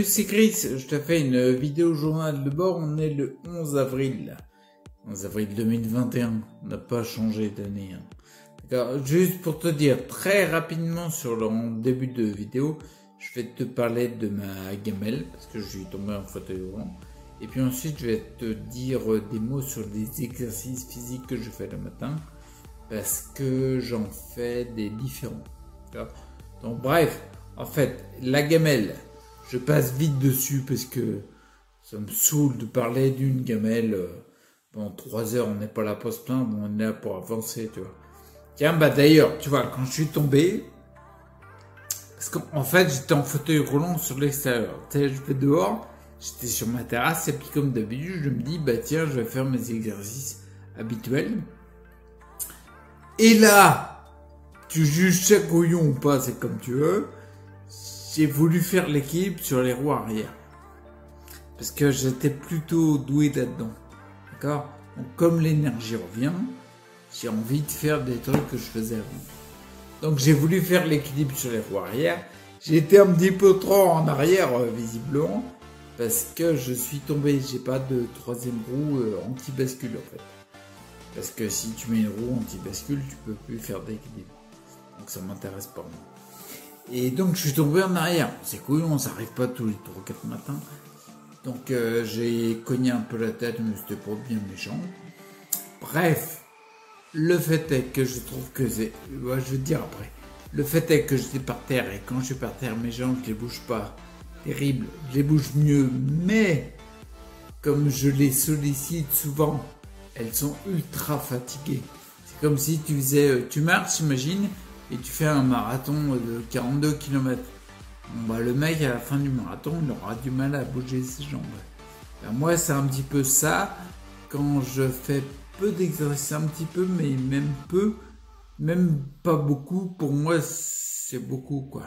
C'est Chris, je te fais une vidéo journal de bord, on est le 11 avril. 11 avril 2021, on n'a pas changé d'année. D'accord, juste pour te dire très rapidement sur le début de vidéo, je vais te parler de ma gamelle, parce que je suis tombé en fauteuil roulant. Et puis ensuite, je vais te dire des mots sur les exercices physiques que je fais le matin, parce que j'en fais des différents. D'accord, donc bref, en fait, la gamelle, je passe vite dessus parce que ça me saoule de parler d'une gamelle. Pendant 3 heures, on n'est pas là pour se plaindre, on est là pour avancer, tu vois. Tiens, bah d'ailleurs, tu vois, quand je suis tombé, parce qu'en fait, j'étais en fauteuil roulant sur l'extérieur. Tu sais, je vais dehors, j'étais sur ma terrasse, et puis comme d'habitude, je me dis, bah tiens, je vais faire mes exercices habituels. Et là, tu juges chaque couillon ou pas, c'est comme tu veux. J'ai voulu faire l'équilibre sur les roues arrière. Parce que j'étais plutôt doué là-dedans. D'accord ? Donc comme l'énergie revient, j'ai envie de faire des trucs que je faisais avant. Donc j'ai voulu faire l'équilibre sur les roues arrière. J'ai été un petit peu trop en arrière, visiblement. Parce que je suis tombé, j'ai pas de troisième roue anti-bascule en fait. Parce que si tu mets une roue anti-bascule, tu peux plus faire d'équilibre. Donc ça m'intéresse pas moi. Et donc je suis tombé en arrière. C'est cool, on s'arrive pas tous les 3 ou 4 matins. Donc j'ai cogné un peu la tête, mais c'était pas bien méchant. Bref, le fait est que je trouve que c'est... Ouais, je vais te dire après. Le fait est que j'étais par terre, et quand je suis par terre, mes jambes, je les bouge pas. Terrible, je les bouge mieux, mais comme je les sollicite souvent, elles sont ultra fatiguées. C'est comme si tu faisais... Tu marches, imagine, et tu fais un marathon de 42 km. Bon, bah, le mec, à la fin du marathon, il aura du mal à bouger ses jambes. Ben, moi, c'est un petit peu ça. Quand je fais peu d'exercices, un petit peu, mais même peu, même pas beaucoup, pour moi, c'est beaucoup, quoi.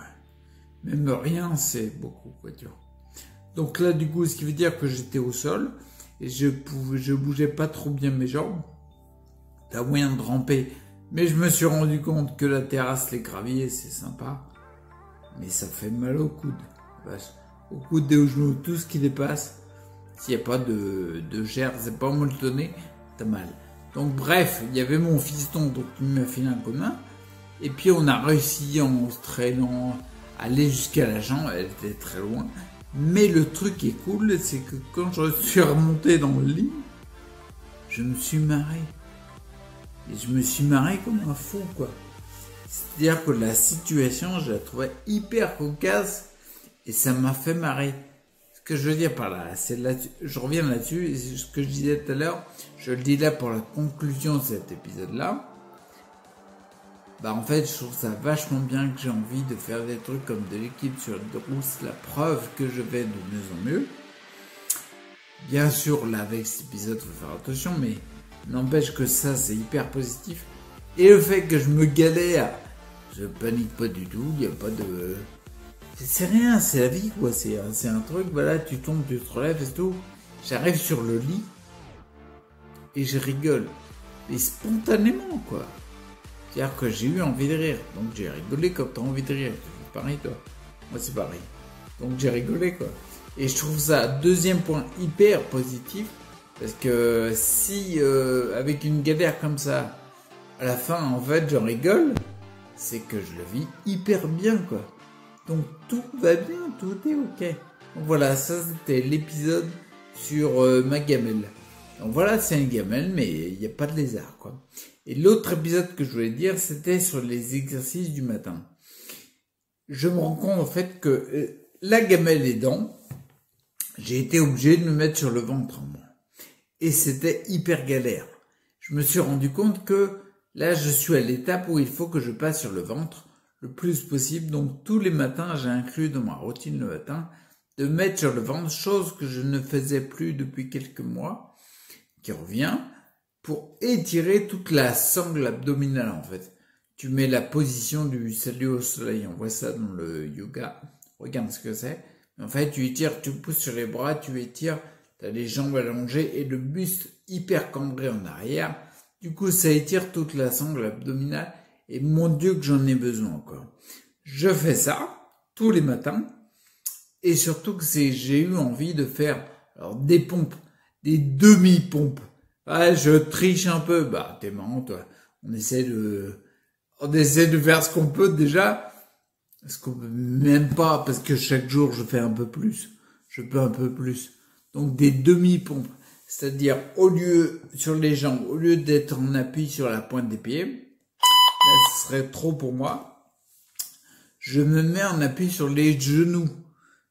Même rien, c'est beaucoup, quoi, tu vois. Donc là, du coup, ce qui veut dire que j'étais au sol, et je bougeais pas trop bien mes jambes. T'as moyen de ramper. Mais je me suis rendu compte que la terrasse, les graviers, c'est sympa. Mais ça fait mal au coude. Au coude et aux genoux, tout ce qui dépasse. S'il n'y a pas de gerre, c'est pas molletonné, t'as mal. Donc bref, il y avait mon fiston, donc il m'a filé un coup de main. Et puis on a réussi en se traînant à aller jusqu'à la jambe, elle était très loin. Mais le truc qui est cool, c'est que quand je suis remonté dans le lit, je me suis marré. Et je me suis marré comme un fou, quoi. C'est-à-dire que la situation, je la trouvais hyper cocasse et ça m'a fait marrer. Ce que je veux dire par là, c'est là-dessus, je reviens là-dessus, et ce que je disais tout à l'heure, je le dis là pour la conclusion de cet épisode-là. Bah en fait, je trouve ça vachement bien que j'ai envie de faire des trucs comme de l'équipe sur de rousse, la preuve que je vais de mieux en mieux. Bien sûr, là avec cet épisode, il faut faire attention, mais n'empêche que ça, c'est hyper positif. Et le fait que je me galère, je panique pas du tout, il n'y a pas de... C'est rien, c'est la vie, quoi. C'est un truc, voilà, tu tombes, tu te relèves et tout. J'arrive sur le lit et je rigole. Et spontanément, quoi. C'est-à-dire que j'ai eu envie de rire. Donc j'ai rigolé comme t'as envie de rire. C'est pareil, toi. Moi, c'est pareil. Donc j'ai rigolé, quoi. Et je trouve ça, deuxième point, hyper positif. Parce que si, avec une galère comme ça, à la fin, en fait, j'en rigole, c'est que je le vis hyper bien, quoi. Donc tout va bien, tout est ok. Donc voilà, ça c'était l'épisode sur ma gamelle. Donc voilà, c'est une gamelle, mais il n'y a pas de lézard, quoi. Et l'autre épisode que je voulais dire, c'était sur les exercices du matin. Je me rends compte en fait que la gamelle aidant, j'ai été obligé de me mettre sur le ventre, moi. Et c'était hyper galère. Je me suis rendu compte que là, je suis à l'étape où il faut que je passe sur le ventre le plus possible. Donc, tous les matins, j'ai inclus dans ma routine le matin de mettre sur le ventre, chose que je ne faisais plus depuis quelques mois, qui revient, pour étirer toute la sangle abdominale, en fait. Tu mets la position du salut au soleil. On voit ça dans le yoga. Regarde ce que c'est. En fait, tu étires, tu pousses sur les bras, tu étires, t'as les jambes allongées et le buste hyper cambré en arrière. Du coup, ça étire toute la sangle abdominale et mon Dieu que j'en ai besoin, quoi. Je fais ça tous les matins Et surtout que j'ai eu envie de faire alors des pompes, des demi-pompes. Ouais, je triche un peu. Bah, t'es marrant, toi. On essaie de faire ce qu'on peut déjà. Ce qu'on peut même pas, parce que chaque jour je fais un peu plus. Je peux un peu plus. Donc des demi-pompes. C'est-à-dire, sur les jambes, au lieu d'être en appui sur la pointe des pieds, là, ce serait trop pour moi. Je me mets en appui sur les genoux.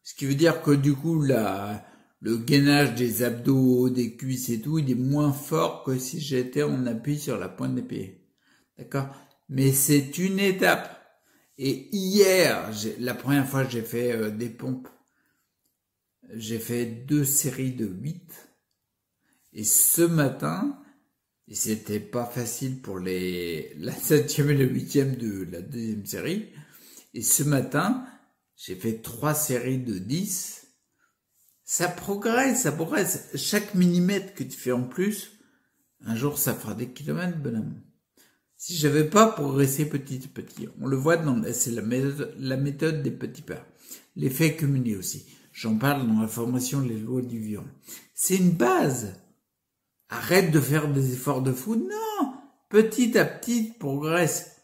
Ce qui veut dire que du coup, le gainage des abdos, des cuisses et tout, il est moins fort que si j'étais en appui sur la pointe des pieds. D'accord? Mais c'est une étape. Et hier, la première fois j'ai fait des pompes, j'ai fait 2 séries de 8. Et ce matin, et c'était pas facile pour la 7e et la 8e de la 2e série, et ce matin, j'ai fait 3 séries de 10. Ça progresse. Chaque millimètre que tu fais en plus, un jour ça fera des kilomètres, bonhomme. Si j'avais pas progressé petit à petit, on le voit c'est la méthode des petits pas. L'effet cumulé aussi. J'en parle dans la formation Les lois du vivant. C'est une base. Arrête de faire des efforts de fou. Non! Petit à petit, progresse.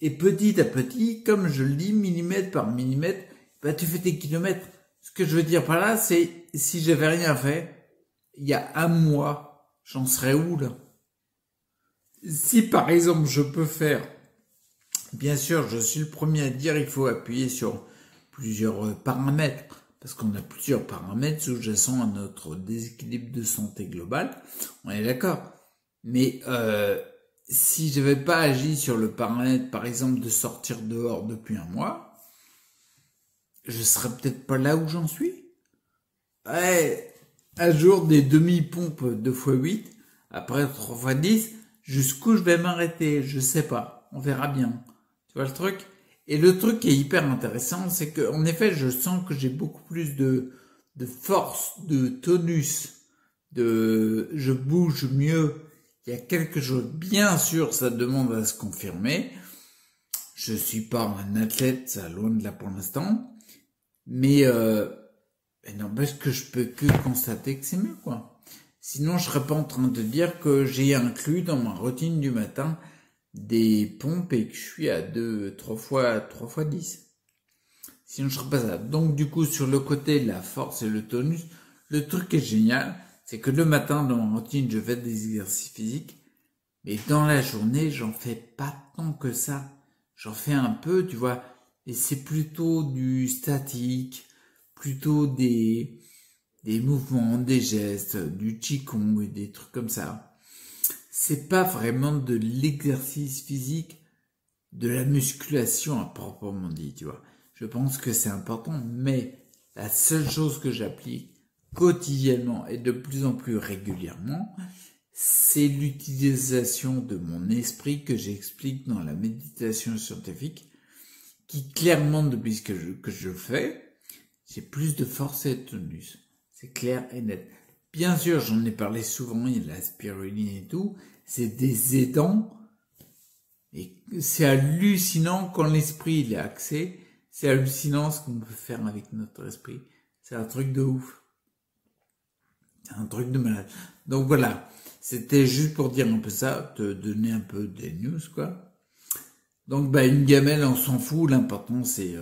Et petit à petit, comme je le dis, millimètre par millimètre, bah, tu fais tes kilomètres. Ce que je veux dire par là, c'est, si j'avais rien fait, il y a un mois, j'en serais où, là? Si par exemple je peux faire, bien sûr je suis le premier à dire il faut appuyer sur plusieurs paramètres, parce qu'on a plusieurs paramètres sous-jacents à notre déséquilibre de santé globale, on est d'accord. Mais si j'avais pas agi sur le paramètre par exemple de sortir dehors depuis un mois, je serais peut-être pas là où j'en suis. Ouais, un jour des demi-pompes 2x8, après 3x10, jusqu'où je vais m'arrêter, je sais pas, on verra bien. Tu vois le truc? Et le truc qui est hyper intéressant, c'est que en effet, je sens que j'ai beaucoup plus de force, de tonus, je bouge mieux. Il y a quelque chose, bien sûr, ça demande à se confirmer. Je suis pas un athlète, ça loin de là pour l'instant, mais n'empêche que je peux que constater que c'est mieux, quoi. Sinon, je serais pas en train de dire que j'ai inclus dans ma routine du matin des pompes et que je suis à 3 fois 10. Sinon, je serais pas ça. Donc, du coup, sur le côté de la force et le tonus, le truc qui est génial, c'est que le matin, dans ma routine, je fais des exercices physiques, mais dans la journée, j'en fais pas tant que ça. J'en fais un peu, tu vois, et c'est plutôt du statique, plutôt des mouvements, des gestes, du qigong et des trucs comme ça. C'est pas vraiment de l'exercice physique, de la musculation à proprement dit, tu vois. Je pense que c'est important, mais la seule chose que j'applique quotidiennement et de plus en plus régulièrement, c'est l'utilisation de mon esprit que j'explique dans la méditation scientifique, qui clairement, depuis que je fais, j'ai plus de force et de tonus. C'est clair et net. Bien sûr, j'en ai parlé souvent, il y a la spiruline et tout, c'est des aidants, et c'est hallucinant quand l'esprit il est axé, c'est hallucinant ce qu'on peut faire avec notre esprit. C'est un truc de ouf. C'est un truc de malade. Donc voilà, c'était juste pour dire un peu ça, te donner un peu des news, quoi. Donc bah une gamelle, on s'en fout, l'important c'est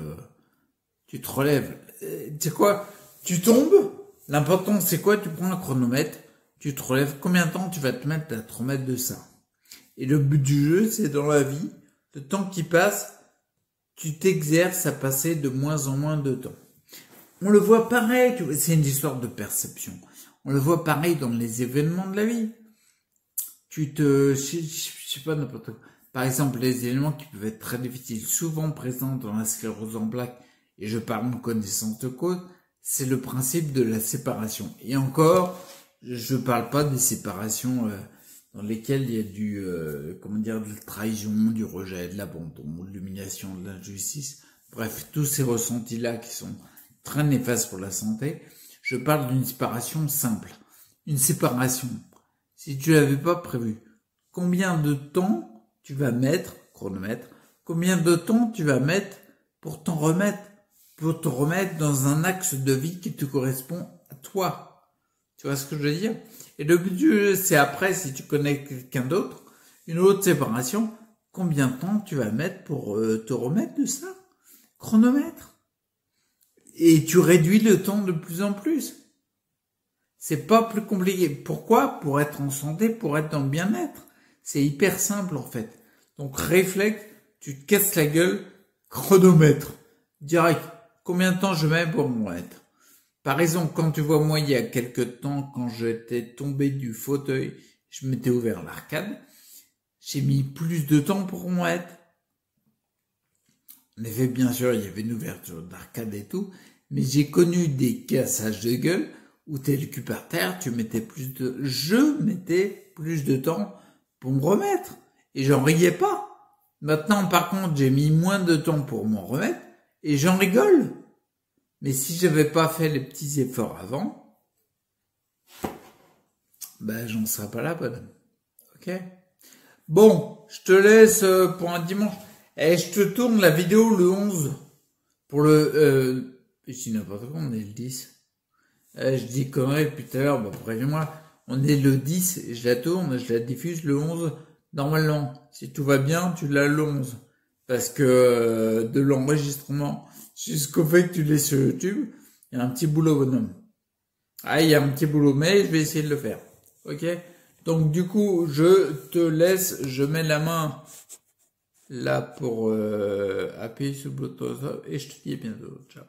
tu te relèves. Tu sais quoi, tu tombes, l'important c'est quoi, tu prends un chronomètre, tu te relèves, combien de temps tu vas te mettre à te remettre de ça. Et le but du jeu, c'est dans la vie, le temps qui passe, tu t'exerces à passer de moins en moins de temps. On le voit pareil, tu vois, c'est une histoire de perception. On le voit pareil dans les événements de la vie. Je sais pas n'importe quoi. Par exemple, les éléments qui peuvent être très difficiles, souvent présents dans la sclérose en plaques, et je parle en connaissance de cause, c'est le principe de la séparation. Et encore, je parle pas des séparations dans lesquelles il y a de la trahison, du rejet, de l'abandon, de l'humiliation, de l'injustice. Bref, tous ces ressentis-là qui sont très néfastes pour la santé. Je parle d'une séparation simple. Une séparation. Si tu l'avais pas prévu, combien de temps tu vas mettre, chronomètre, combien de temps tu vas mettre pour t'en remettre, pour te remettre dans un axe de vie qui te correspond à toi. Tu vois ce que je veux dire? Et le but du jeu, c'est après, si tu connais quelqu'un d'autre, une autre séparation, combien de temps tu vas mettre pour te remettre de ça? Chronomètre. Et tu réduis le temps de plus en plus. C'est pas plus compliqué. Pourquoi? Pour être en santé, pour être dans le bien-être. C'est hyper simple en fait. Donc réflexe, tu te casses la gueule, chronomètre. Direct. Combien de temps je mets pour m'en remettre? Par exemple, quand tu vois moi il y a quelques temps, quand j'étais tombé du fauteuil, je m'étais ouvert l'arcade, j'ai mis plus de temps pour m'en remettre. En effet, bien sûr, il y avait une ouverture d'arcade et tout, mais j'ai connu des cassages de gueule où t'es le cul par terre, je mettais plus de temps pour me remettre. Et j'en riais pas. Maintenant, par contre, j'ai mis moins de temps pour m'en remettre et j'en rigole. Mais si j'avais pas fait les petits efforts avant, ben, j'en serais pas là, bonne. Ok? Bon, je te laisse pour un dimanche. Et je te tourne la vidéo le 11 pour le, je dis n'importe quoi, on est le 10. Je dis conneries depuis tout à l'heure, bah, préviens-moi. On est le 10 et je la tourne, je la diffuse le 11. Normalement, si tout va bien, tu l'as le 11. Parce que de l'enregistrement jusqu'au fait que tu l'aies sur YouTube, il y a un petit boulot, bonhomme. Ah, il y a un petit boulot, mais je vais essayer de le faire. Ok? Donc du coup, je te laisse, je mets la main là pour appuyer sur le bouton et je te dis à bientôt. Ciao.